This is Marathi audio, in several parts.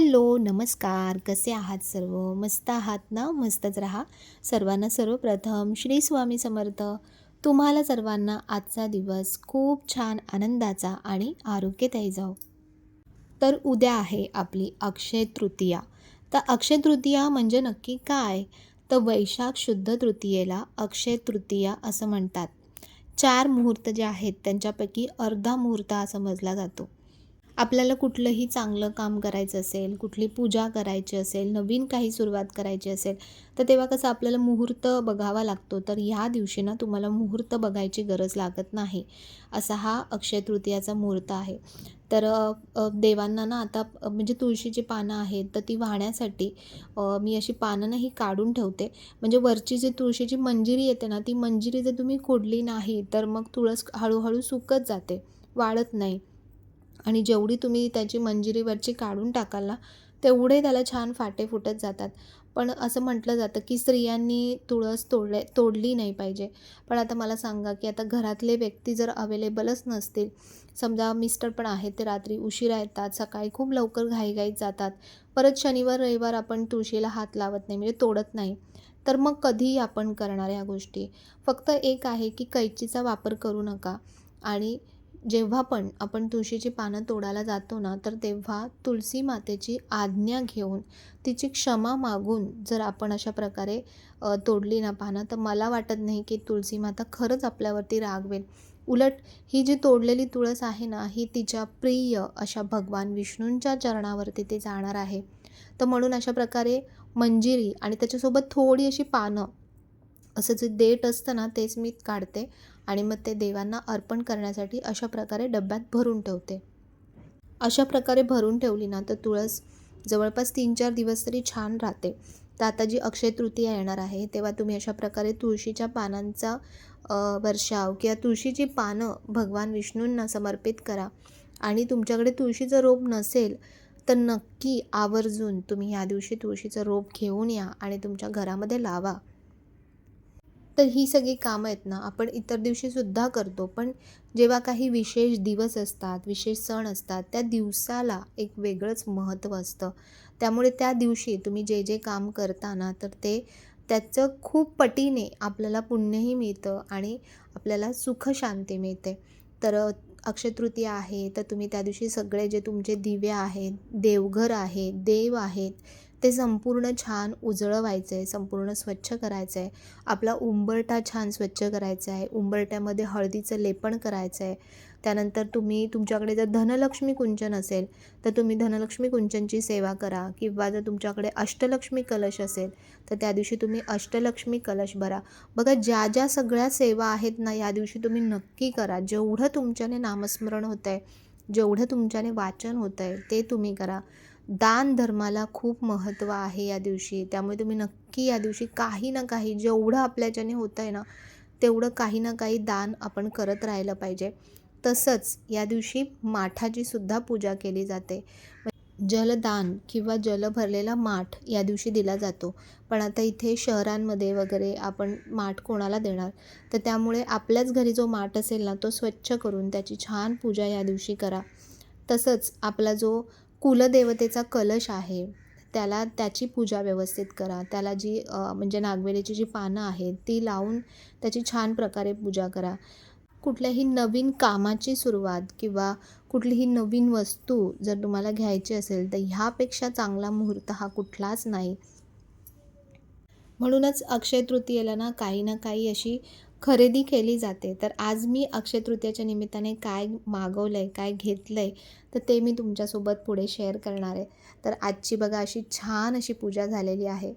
हॅलो, नमस्कार. कसे आहात सर्व? मस्त आहात ना? मस्तच राहा. सर्वांना सर्वप्रथम श्री स्वामी समर्थ. तुम्हाला सर्वांना आजचा दिवस खूप छान आनंदाचा आणि आरोग्यदायी जाओ. तर उद्या आहे आपली अक्षय तृतीया. तर अक्षय तृतीया म्हणजे नक्की काय? तर वैशाख शुद्ध तृतीयेला अक्षय तृतीया असं म्हणतात. 4 मुहूर्त जे आहेत त्यांच्यापैकी अर्धा मुहूर्त हा समजला जातो. आपल्याला कुठलंही चांगलं काम करायचं असेल, कुठली पूजा करायची असेल, नवीन काही सुरुवात करायची असेल, तर तेव्हा कसं आपल्याला मुहूर्त बघावा लागतो. तर ह्या दिवशी ना तुम्हाला मुहूर्त बघायची गरज लागत नाही. असा हा अक्षय तृतीयाचा मुहूर्त आहे. तर देवांना ना आता म्हणजे तुळशीची पानं आहेत, तर ती वाहण्यासाठी मी अशी पानं ना ही काढून ठेवते. म्हणजे वरची जी तुळशीची मंजिरी येते ना, ती मंजिरी जर तुम्ही खोडली नाही, तर मग तुळस हळू सुकत जाते, वाळत नाही. आणि जेवढी तुम्ही त्याची मंजिरीवरची काढून टाकाल ना, तेवढे त्याला छान फाटे फुटत जातात. पण असं म्हटलं जातं, की स्त्रियांनी तुळस तोडली नाही पाहिजे. पण आता मला सांगा, की आता घरातले व्यक्ती जर अवेलेबलच नसतील, समजा मिस्टर पण आहेत, ते रात्री उशिरा येतात, सकाळी खूप लवकर घाईघाईत जातात. परत शनिवार, रविवार आपण तुळशीला हात लावत नाही, म्हणजे तोडत नाही. तर मग कधी आपण करणार ह्या गोष्टी? फक्त एक आहे, की कैचीचा वापर करू नका आणि जेव्हा पण आपण तुळशीची पानं तोडायला जातो ना, तर तेव्हा तुलसी मातेची आज्ञा घेऊन, तिची क्षमा मागून जर आपण अशा प्रकारे तोडली ना पानं, तर मला वाटत नाही की तुळसी माता खरंच आपल्यावरती रागवेल. उलट ही जी तोडलेली तुळस आहे ना, ही तिच्या प्रिय अशा भगवान विष्णूंच्या चरणावरती ते जाणार आहे. तर म्हणून अशा प्रकारे मंजिरी आणि त्याच्यासोबत थोडी अशी पानं, असं जे देठ असतं ना, तेच मी काढते आणि मग ते देवांना अर्पण करण्यासाठी अशा प्रकारे डब्यात भरून ठेवते. अशा प्रकारे भरून ठेवली ना, तर तुळस जवळपास 3-4 दिवस तरी छान राहते. तर आता जी अक्षय तृतीया येणार आहे, तेव्हा तुम्ही अशा प्रकारे तुळशीच्या पानांचा वर्षाव किंवा तुळशीची पानं भगवान विष्णूंना समर्पित करा आणि तुमच्याकडे तुळशीचं रोप नसेल, तर नक्की आवर्जून तुम्ही ह्या दिवशी तुळशीचं रोप घेऊन या आणि तुमच्या घरामध्ये लावा. तर ही सगळी कामं आहेत ना, आपण इतर दिवशीसुद्धा करतो. पण जेव्हा काही विशेष दिवस असतात, विशेष सण असतात, त्या दिवसाला एक वेगळंच महत्त्व असतं. त्यामुळे त्या दिवशी तुम्ही जे जे काम करता ना, तर ते त्याचं खूप पटीने आपल्याला पुण्यही मिळतं आणि आपल्याला सुखशांती मिळते. तर अक्षय तृतीया आहे, तर तुम्ही त्या दिवशी सगळे जे तुमचे दिवे आहेत, देवघर आहे, देव आहेत, ते संपूर्ण छान उजळवायचं आहे, संपूर्ण स्वच्छ करायचं आहे. आपला उंबरठा छान स्वच्छ करायचा आहे. उंबरठ्यामध्ये हळदीचं लेपन करायचं आहे. त्यानंतर तुम्ही तुमच्याकडे जर धनलक्ष्मी कुंचन असेल, तर तुम्ही धनलक्ष्मी कुंचनची सेवा करा किंवा जर तुमच्याकडे अष्टलक्ष्मी कलश असेल, तर त्या दिवशी तुम्ही अष्टलक्ष्मी कलश भरा. बघा ज्या सगळ्या सेवा आहेत ना, या दिवशी तुम्ही नक्की करा. जेवढं तुमच्याने नामस्मरण होतंय, जेवढं तुमच्याने वाचन होतंय, ते तुम्ही करा. दान धर्माला खूप महत्त्व आहे या दिवशी. त्यामुळे तुम्ही नक्की या दिवशी काही ना काही जेवढं आपल्याच्याने होतं आहे ना, तेवढं काही ना काही दान आपण करत राहिलं पाहिजे. तसंच या दिवशी माठाची सुद्धा पूजा केली जाते. जलदान किंवा जल भरलेला माठ या दिवशी दिला जातो. पण आता इथे शहरांमध्ये वगैरे आपण माठ कोणाला देणार? तर त्यामुळे आपल्याच घरी जो माठ असेल ना, तो स्वच्छ करून त्याची छान पूजा या दिवशी करा. तसंच आपला जो कुलदेवतेचा कलश आहे, त्याची पूजा व्यवस्थित करा. त्याला जी म्हणजे नागवेलीची जी पानं आहेत, ती लावून त्याची छान प्रकारे पूजा करा. कुठल्याही नवीन कामाची सुरुवात किंवा कुठलीही नवीन वस्तू जर तुम्हाला घ्यायची असेल, तर ह्यापेक्षा चांगला मुहूर्त हा कुठलाच नाही. म्हणूनच अक्षय तृतीयेला ना काही अशी खरेदी केली जाते. तर आज मी अक्षय तृतीयेच्या निमित्ताने काय मागवलंय, काय घेतलंय, तर ते मी तुमच्यासोबत पुढे शेअर करणार आहे. तर आजची बघा अशी छान अशी पूजा झालेली आहे.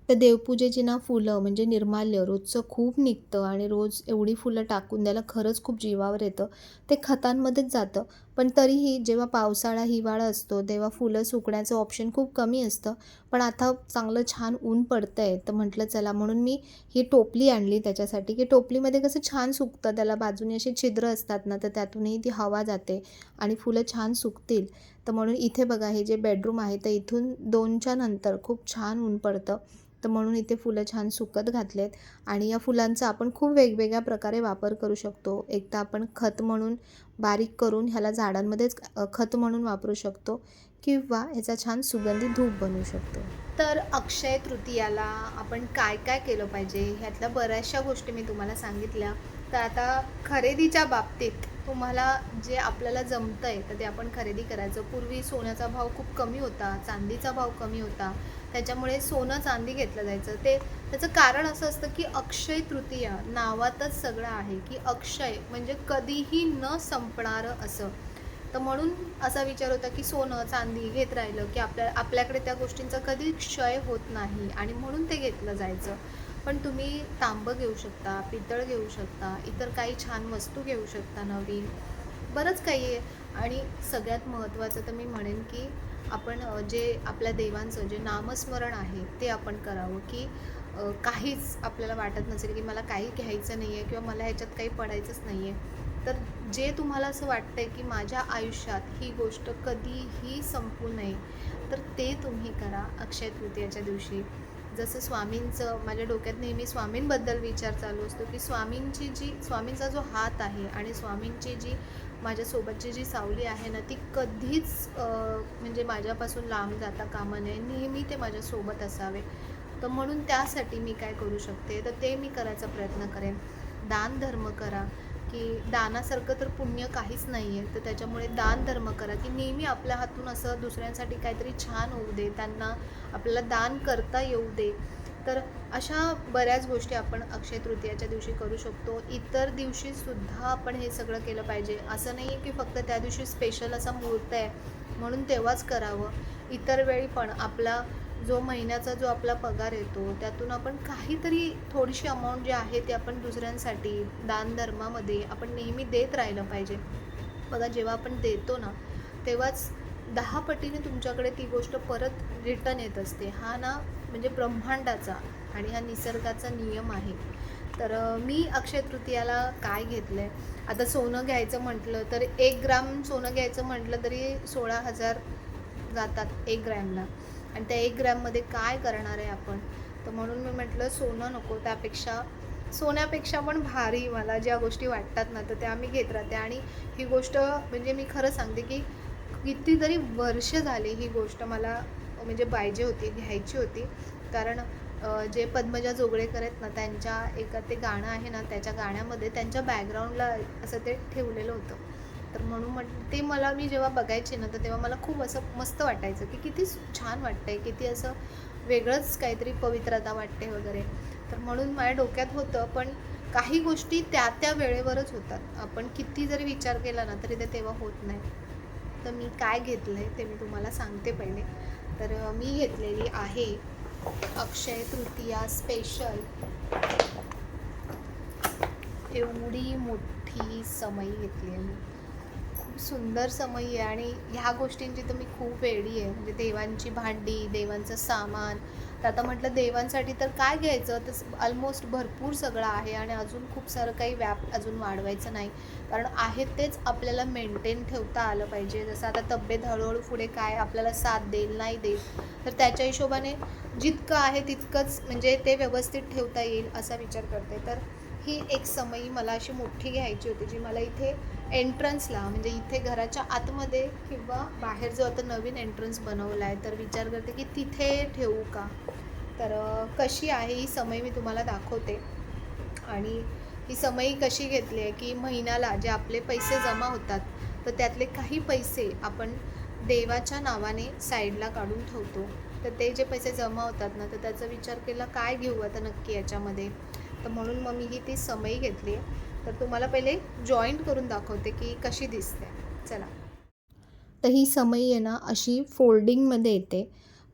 तर देवपूजेची ना फुलं म्हणजे निर्माल्य रोजचं खूप निघतं आणि रोज एवढी फुलं टाकून द्यायला खरंच खूप जीवावर येतं. ते खतांमध्येच जातं. पण तरीही जेव्हा पावसाळा, हिवाळा असतो तेव्हा फुलं सुकण्याचं ऑप्शन खूप कमी असतं. पण आता चांगलं छान ऊन पडतंय, तर म्हटलं चला म्हणून मी ही टोपली आणली त्याच्यासाठी, की टोपलीमध्ये कसं छान सुकतं. त्याला बाजूने अशी छिद्र असतात ना, तर त्यातूनही ती हवा जाते आणि फुलं छान सुकतील. तर म्हणून इथे बघा हे जे बेडरूम आहे, तर इथून 2च्या नंतर खूप छान ऊन पडतं. तर म्हणून इथे फुलं छान सुकत घातलेत आणि या फुलांचा आपण खूप वेगवेगळ्या प्रकारे वापर करू शकतो. एक तर आपण खत म्हणून बारीक करून ह्याला झाडांमध्येच खत म्हणून वापरू शकतो किंवा ह्याचा छान सुगंधी धूप बनवू शकतो. तर अक्षय तृतीयाला आपण काय काय केलं पाहिजे ह्यातल्या बऱ्याचशा गोष्टी मी तुम्हाला सांगितल्या. तर आता खरेदीच्या बाबतीत तुम्हाला जे आपल्याला जमतं आहे तर ते आपण खरेदी करायचं. पूर्वी सोन्याचा भाव खूप कमी होता, चांदीचा भाव कमी होता, त्याच्यामुळे सोनं चांदी घेतलं जायचं. त्याचं कारण असं असतं की अक्षय तृतीया नावातच सगळं आहे की अक्षय म्हणजे कधीही न संपणारं असं. तर म्हणून असा विचार होता की सोनं चांदी घेत राहिलं की आपल्याकडे त्या गोष्टींचा कधी क्षय होत नाही आणि म्हणून ते घेतलं जायचं. पण तुम्ही तांबं घेऊ शकता, पितळ घेऊ शकता, इतर काही छान वस्तू घेऊ शकता नवीन, बरंच काही आहे. आणि सगळ्यात महत्त्वाचं तर मी म्हणेन की आपण जे आपल्या देवांचं जे नामस्मरण आहे ते आपण करावं की काहीच आपल्याला वाटत नसेल की मला काही घ्यायचं नाही आहे किंवा मला ह्याच्यात काही पडायचंच नाही आहे. तर जे तुम्हाला असं वाटतं आहे की माझ्या आयुष्यात ही गोष्ट कधीही संपू नये, तर ते तुम्ही करा अक्षय तृतीयेच्या दिवशी. जसं स्वामींचं माझ्या डोक्यात नेहमी स्वामींबद्दल विचार चालू असतो की स्वामींचा जो हात आहे आणि स्वामींची जी माझ्यासोबतची जी सावली आहे ना, ती कधीच म्हणजे माझ्यापासून लांब जाता कामा नये. नेहमी ते माझ्यासोबत असावे. तर म्हणून त्यासाठी मी काय करू शकते, तर ते मी करायचा प्रयत्न करेन. दान धर्म करा, की दानासारखं तर पुण्य काहीच नाही आहे. तर त्याच्यामुळे दान धर्म करा, की नेहमी आपल्या हातून असं दुसऱ्यांसाठी काहीतरी छान होऊ दे, त्यांना आपल्याला दान करता येऊ दे. तर अशा बऱ्याच गोष्टी आपण अक्षय तृतीयाच्या दिवशी करू शकतो. इतर दिवशीसुद्धा आपण हे सगळं केलं पाहिजे. असं नाही आहे की फक्त त्या दिवशी स्पेशल असा मुहूर्त आहे म्हणून तेव्हाच करावं. इतर वेळी पण आपला जो महिन्याचा जो आपला पगार येतो त्यातून आपण काहीतरी थोडीशी अमाऊंट जी आहे ती आपण दुसऱ्यांसाठी दानधर्मामध्ये आपण नेहमी देत राहिलं पाहिजे. बघा जेव्हा आपण देतो ना तेव्हाच 10 पटीने तुमच्याकडे ती गोष्ट परत रिटर्न येत असते. हा ना म्हणजे ब्रह्मांडाचा आणि हा निसर्गाचा नियम आहे. तर मी अक्षय तृतीयाला काय घेतलं आहे, आता सोनं घ्यायचं म्हटलं तर 1 ग्राम सोनं घ्यायचं म्हटलं तरी 16,000 जातात 1 ग्रॅमला आणि त्या 1 ग्रॅममध्ये काय करणार आहे आपण. तर म्हणून मी म्हटलं सोनं नको, त्यापेक्षा सोन्यापेक्षा पण भारी मला ज्या गोष्टी वाटतात ना तर त्या मी घेत राहते. आणि ही गोष्ट म्हणजे मी खरं सांगते की कितीतरी वर्ष झाली ही गोष्ट मला म्हणजे पाहिजे होती, घ्यायची होती. कारण जे पद्मजा जोगळेकर आहेत ना त्यांच्या एका ते गाणं आहे ना, त्याच्या गाण्यामध्ये त्यांच्या बॅकग्राऊंडला असं ते ठेवलेलं होतं. तर म्हणून ते मला मी जेव्हा बघायचे ना तर तेव्हा मला खूप असं मस्त वाटायचं की किती छान वाटतंय, किती असं वेगळंच काहीतरी पवित्रता वाटते वगैरे. तर म्हणून माझ्या डोक्यात होतं, पण काही गोष्टी त्या त्या वेळेवरच होतात. आपण किती जरी विचार केला ना तरी ते तेव्हा होत नाही. तर मी काय घेतलं आहे ते मी तुम्हाला सांगते पहिले. तर मी घेतलेली आहे अक्षय तृतीया स्पेशल एवढी मोठी समई घेतली आहे मी. खूप सुंदर समई आहे आणि ह्या गोष्टींची तर मी खूप वेडी आहे. म्हणजे देवांची भांडी, देवांचं सामान. तर आता म्हटलं देवांसाठी तर काय घ्यायचं, तर ऑलमोस्ट भरपूर सगळं आहे आणि अजून खूप सारं काही व्याप अजून वाढवायचं नाही. कारण आहे तेच आपल्याला मेंटेन ठेवता आलं पाहिजे. जसं आता तब्येत हळूहळू पुढे काय आपल्याला साथ देईल नाही देईल, तर त्याच्या हिशोबाने जितकं आहे तितकंच म्हणजे ते व्यवस्थित ठेवता येईल असा विचार करते. तर ही एक समई मला अशी मोठी घ्यायची होती, जी मला इथे एंट्रन्सला म्हणजे इथे घराच्या आतमध्ये किंवा बाहेर जो आता नवीन एंट्रन्स बनवला आहे तर विचार करते की तिथे ठेवू का. तर कशी आहे ही समई मी तुम्हाला दाखवते. आणि ही समई कशी घेतली आहे की महिन्याला जे आपले पैसे जमा होतात तर त्यातले काही पैसे आपण देवाच्या नावाने साईडला काढून ठेवतो. तर ते जे पैसे जमा होतात ना तर त्याचा विचार केला काय घेऊ आता नक्की याच्यामध्ये. तर म्हणून मग मी ही ती समई घेतली आहे. तर तुम्हाला पहिले जॉईंट करून दाखवते की कशी दिसते. चला. तर ही समई आहे ना अशी फोल्डिंगमध्ये येते.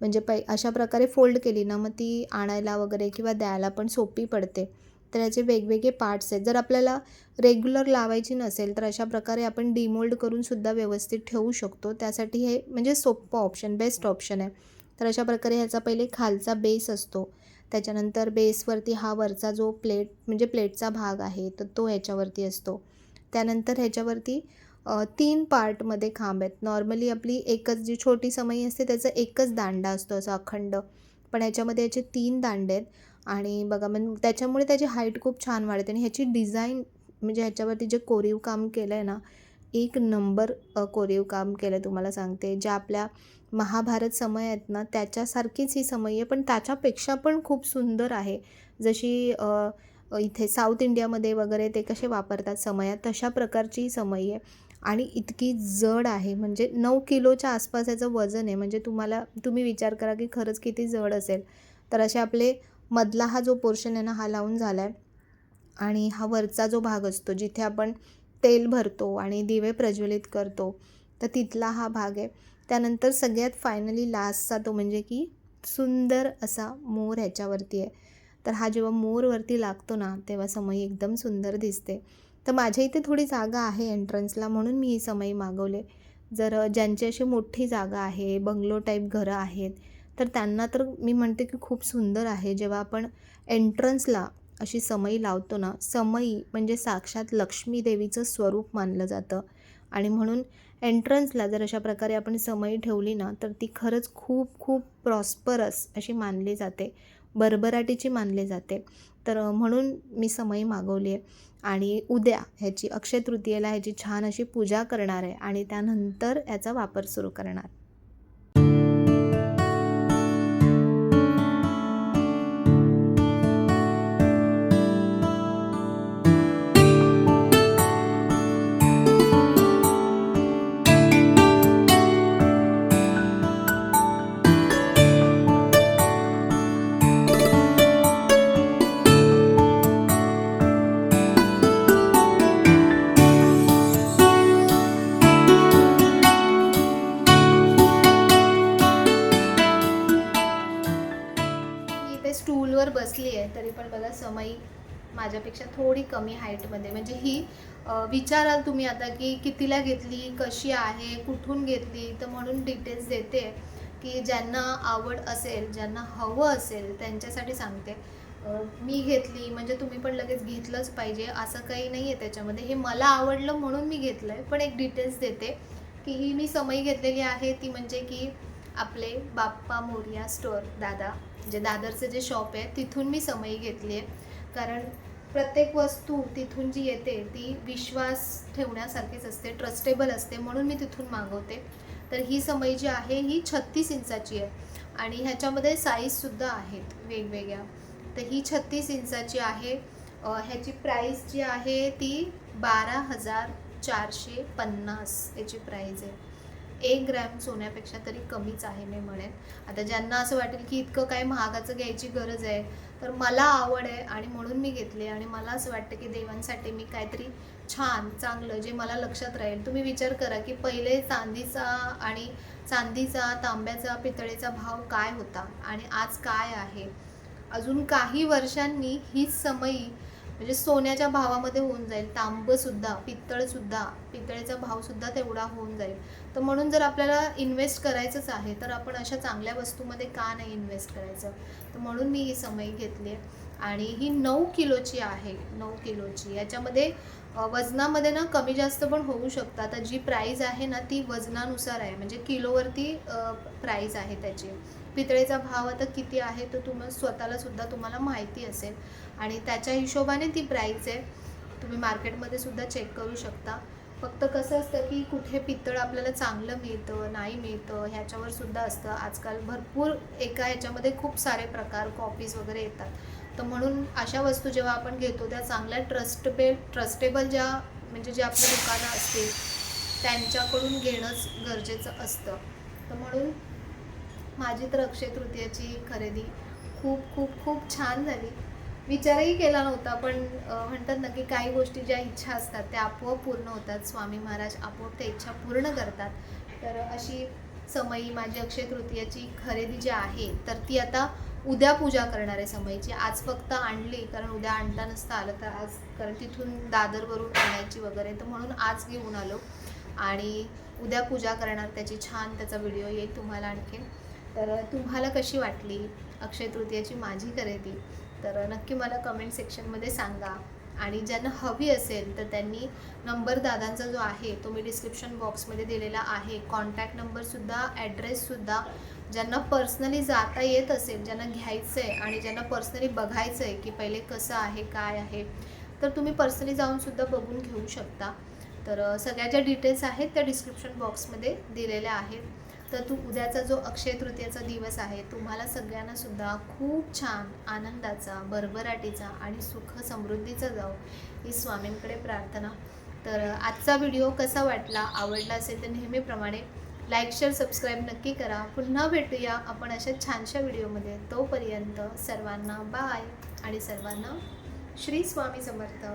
म्हणजे अशा प्रकारे फोल्ड केली ना मग ती आणायला वगैरे किंवा द्यायला पण सोपी पडते. तर याचे वेगवेगळे पार्ट्स आहेत. जर आपल्याला रेग्युलर लावायची नसेल तर अशा प्रकारे आपण डिमोल्ड करूनसुद्धा व्यवस्थित ठेवू शकतो. त्यासाठी हे म्हणजे सोप्पं ऑप्शन, बेस्ट ऑप्शन आहे. तर अशा प्रकारे ह्याचा पहिले खालचा बेस असतो. त्याच्यानंतर बेसवरती हा वरचा जो म्हणजे प्लेटचा भाग आहे तर तो ह्याच्यावरती असतो. त्यानंतर ह्याच्यावरती 3 पार्टमध्ये खांब आहेत. नॉर्मली आपली एकच जी छोटी समई असते त्याचा एकच दांडा असतो असा अखंड. पण ह्याच्यामध्ये याचे 3 दांडे आहेत आणि बघा त्याच्यामुळे त्याची हाईट खूप छान वाढते आणि ह्याची डिझाईन म्हणजे ह्याच्यावरती जे कोरीव काम केलं आहे ना, एक नंबर कोरीव काम केलं आहे तुम्हाला सांगते. ज्या आपल्या महाभारत समई आहेत ना, त्याच्यासारखीच ही समई आहे, पण त्याच्यापेक्षा पण खूप सुंदर आहे. जशी इथे साऊथ इंडियामध्ये वगैरे ते कसे वापरतात समया, तशा प्रकारची ही समई आहे आणि इतकी जड आहे. म्हणजे 9 किलोच्या आसपास याचं वजन आहे. म्हणजे तुम्ही विचार करा की खरंच किती जड असेल. तर असे आपले मधला हा जो पोर्शन आहे ना, हा लावून झाला आहे आणि हा वरचा जो भाग असतो जिथे आपण तेल भरतो आणि दिवे प्रज्वलित करतो, तर तिथला हा भाग आहे. त्यानंतर सगळ्यात फायनली लास्टचा तो म्हणजे की सुंदर असा मोर ह्याच्यावरती आहे. तर हा जेव्हा मोर वरती लागतो ना, तेव्हा समई एकदम सुंदर दिसते. तर माझ्या इथे थोडी जागा आहे एंट्रन्सला, म्हणून मी ही समई मागवले. जर ज्यांची अशी मोठी जागा आहे, बंगलो टाईप घरं आहेत, तर त्यांना तर मी म्हणते की खूप सुंदर आहे. जेव्हा आपण एंट्रन्सला अशी समई लावतो ना, समई म्हणजे साक्षात लक्ष्मी देवीचं स्वरूप मानलं जातं आणि म्हणून एंट्रन्सला जर अशा प्रकारे आपण समई ठेवली ना, तर ती खरंच खूप खूप प्रॉस्परस अशी मानली जाते, भरभराटीची मानली जाते. तर म्हणून मी समई मागवली आहे आणि उद्या ह्याची अक्षय तृतीयेला ह्याची छान अशी पूजा करणार आहे आणि त्यानंतर याचा वापर सुरू करणार. मी इथे स्टूलवर बसली आहे, तरी पण बघा समई माझ्यापेक्षा थोडी कमी हाईटमध्ये. म्हणजे ही विचाराल तुम्ही आता की कितीला घेतली, कशी आहे, कुठून घेतली, तर म्हणून डिटेल्स देते की ज्यांना आवड असेल, ज्यांना हवं असेल त्यांच्यासाठी सांगते. मी घेतली म्हणजे तुम्ही पण लगेच घेतलंच पाहिजे असं काही नाही आहे त्याच्यामध्ये. हे मला आवडलं म्हणून मी घेतलं आहे. पण एक डिटेल्स देते की ही मी समई घेतलेली आहे ती म्हणजे की आपले बाप्पा मोरया स्टोअर म्हणजे दादरचं जे शॉप आहे तिथून मी समई घेतली आहे. कारण प्रत्येक वस्तू तिथून जी येते ती विश्वास ठेवण्यासारखीच असते, ट्रस्टेबल असते, म्हणून मी तिथून मागवते. तर ही समई जी आहे ही 36 इंचाची आहे आणि ह्याच्यामध्ये साईजसुद्धा आहेत वेगवेगळ्या. तर ही 36 इंचाची आहे. ह्याची प्राईस जी आहे ती 12,450 याची प्राईज आहे. 1 ग्रॅम सोन्यापेक्षा तरी कमीच आहे मी म्हणेन. आता ज्यांना असं वाटेल की इतकं काय महागाचं घ्यायची गरज आहे, तर मला आवड आहे आणि म्हणून मी घेतले आणि मला असं वाटतं की देवांसाठी मी काहीतरी छान चांगलं जे मला लक्षात राहील. तुम्ही विचार करा की पहिले चांदीचा, तांब्याचा, पितळेचा भाव काय होता आणि आज काय आहे. अजून काही वर्षांनी हीच समई म्हणजे सोन्याच्या भावामध्ये होऊन जाईल. तांबंसुद्धा, पितळेचा भावसुद्धा तेवढा होऊन जाईल. तर म्हणून जर आपल्याला इन्व्हेस्ट करायचंच आहे तर आपण अशा चांगल्या वस्तूमध्ये का नाही इन्व्हेस्ट करायचं. तर म्हणून मी ही समई घेतली आहे आणि ही 9 किलोची आहे. 9 किलोची. याच्यामध्ये वजनामध्ये ना कमी जास्त पण होऊ शकतं. आता जी प्राईज आहे ना ती वजनानुसार आहे, म्हणजे किलोवरती प्राईज आहे त्याची. पितळेचा भाव आता किती आहे तर तुम्हाला माहिती असेल आणि त्याच्या हिशोबाने ती प्राईज आहे. तुम्ही मार्केटमध्ये सुद्धा चेक करू शकता. फक्त कसं असतं की कुठे पितळ आपल्याला चांगलं मिळतं, नाही मिळतं ह्याच्यावर सुद्धा असतं. आजकाल भरपूर एका ह्याच्यामध्ये खूप सारे प्रकार, कॉपीज वगैरे येतात. तर म्हणून अशा वस्तू जेव्हा आपण घेतो त्या चांगल्या ट्रस्टेबल ज्या आपल्या दुकानं असतील त्यांच्याकडून घेणंच गरजेचं असतं. तर म्हणून माझी तर अक्षय तृतीयाची खरेदी खूप खूप खूप छान झाली. विचारही केला नव्हता, पण म्हणतात ना की काही गोष्टी ज्या इच्छा असतात त्या आपोआप पूर्ण होतात. स्वामी महाराज आपोआप त्या इच्छा पूर्ण करतात. तर अशी समई माझी अक्षय तृतीयाची खरेदी जी आहे तर ती आता उद्या पूजा करणार आहे समईची. आज फक्त आणली कारण उद्या आणता नसता आलं तर आज, कारण तिथून दादरवरून आणायची वगैरे, तर म्हणून आज घेऊन आलो आणि उद्या पूजा करणार त्याची. छान त्याचा व्हिडिओ येईल तुम्हाला आणखीन. तर तुम्हाला कशी वाटली अक्षय तृतीयाची माझी खरेदी तर नक्की मला कमेंट सेक्शनमध्ये सांगा. आणि ज्यांना हवी असेल तर त्यांनी नंबर दादांचा जो आहे तो मी डिस्क्रिप्शन बॉक्समध्ये दिलेला आहे. कॉन्टॅक्ट नंबरसुद्धा, ॲड्रेससुद्धा ज्यांना पर्सनली जाता येत असेल, ज्यांना घ्यायचं आहे आणि ज्यांना पर्सनली बघायचं आहे की पहिले कसं आहे, काय आहे, तर तुम्ही पर्सनली जाऊनसुद्धा बघून घेऊ शकता. तर सगळ्या ज्या डिटेल्स आहेत त्या डिस्क्रिप्शन बॉक्समध्ये दिलेल्या आहेत. तर उद्याचा जो अक्षय तृतीयेचा दिवस आहे, तुम्हाला सगळ्यांनासुद्धा खूप छान आनंदाचा, भरभराटीचा आणि सुख समृद्धीचा जाओ, ही स्वामींकडे प्रार्थना. तर आजचा व्हिडिओ कसा वाटला, आवडला असेल तर नेहमीप्रमाणे लाईक, शेअर, सबस्क्राईब नक्की करा. पुन्हा भेटूया आपण अशा छानशा व्हिडिओमध्ये. तोपर्यंत सर्वांना बाय आणि सर्वांना श्री स्वामी समर्थ.